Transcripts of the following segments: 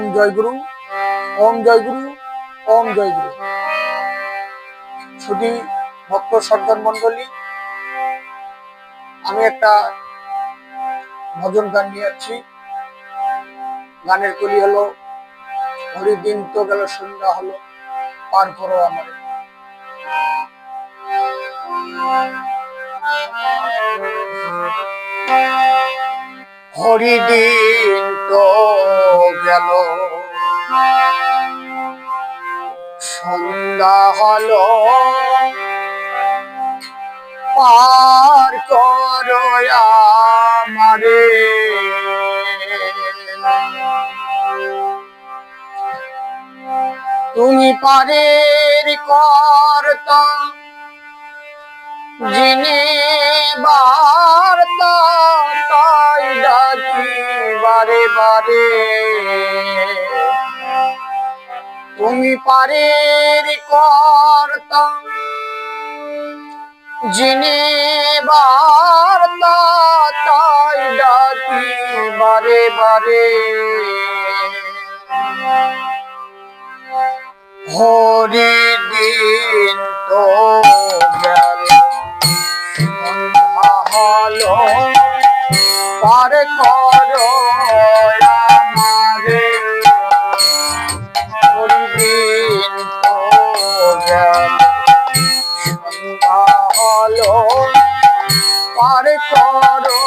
ওম জয় গুরু, ওম জয় গুরু, ওম জয় গুরু। শুধু ভক্ত সর্দার মন্ডলী, আমি একটা ভজন গান নিয়ে যাচ্ছি। গানের কলি হলো, হরি দিন তো গেল সন্ধ্যা হলো, পার করো আমার। হরি দিন তো গেল সন্ধ্যা হলো, পার করো আমারে। তুমি পারের কর্তা, যিনি বার্তা, তাই ডাকি বারে বারে। তুমি পারের কর্তা, যিনি বার্তা, তাই ডাকি বারে বারে। হরি দিন তো গেল সন্ধ্যা হলো, পার করো আমারে। হরি দিন তো গেল সন্ধ্যা হলো, পার করো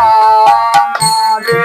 আমারে।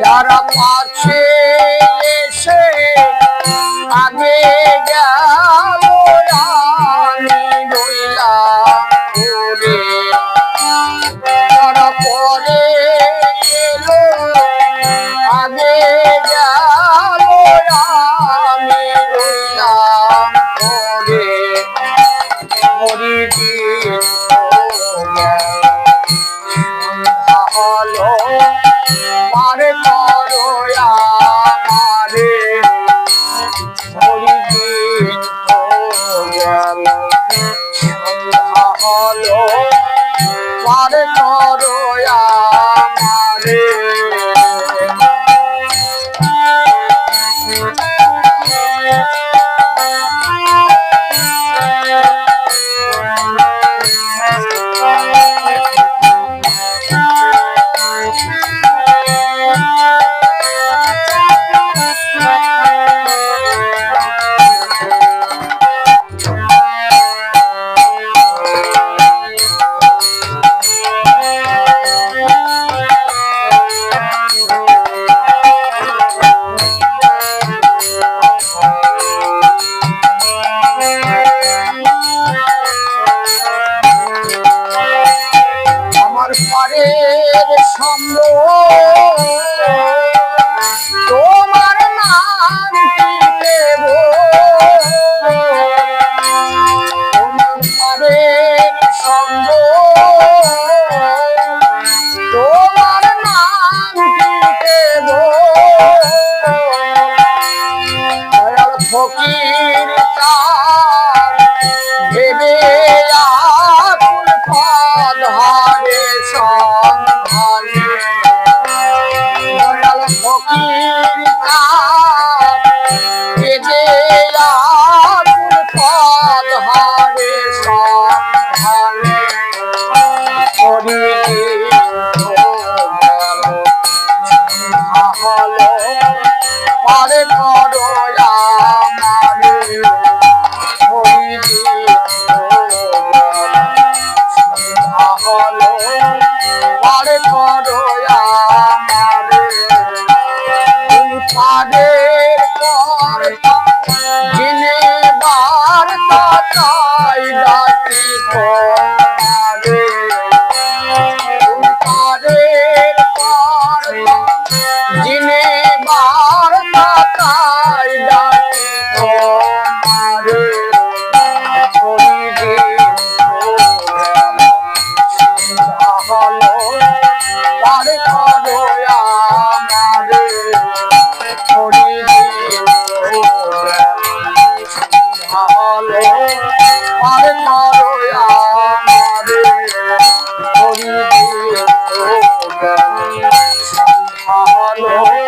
যারা পাছে এসে আগে গেল, আমি রইলাম পরে। যারা পরে এলো, আগে গেল, আমি রইলাম পরে। হরি দিন সন্ধ্যা হলো, পার করো আমারে। হরি দিন তো গেল সন্ধ্যা হলো, পার করো আমারে। পারের সঙ্গ তোমার নাম কি দেব, তোমার পারের সঙ্গ তোমার নাম কি দেব। ফকির তার ভেবে আকুল পদ হারে সন্ধানে। দয়াল ফকির তার ভেবে আকুল পদ হারে সন্ধানে। হরি দিন তো গেল ভালো পারে করো আমারে তুমি পারের পর জিনে বার তাই ডাকি তোমারে তুমি পারের পর জিনে বার তাই ডাকি তোমারে ভালো পারে করো আমারে হরি ভালো পারে করো আমারে হরি ভালো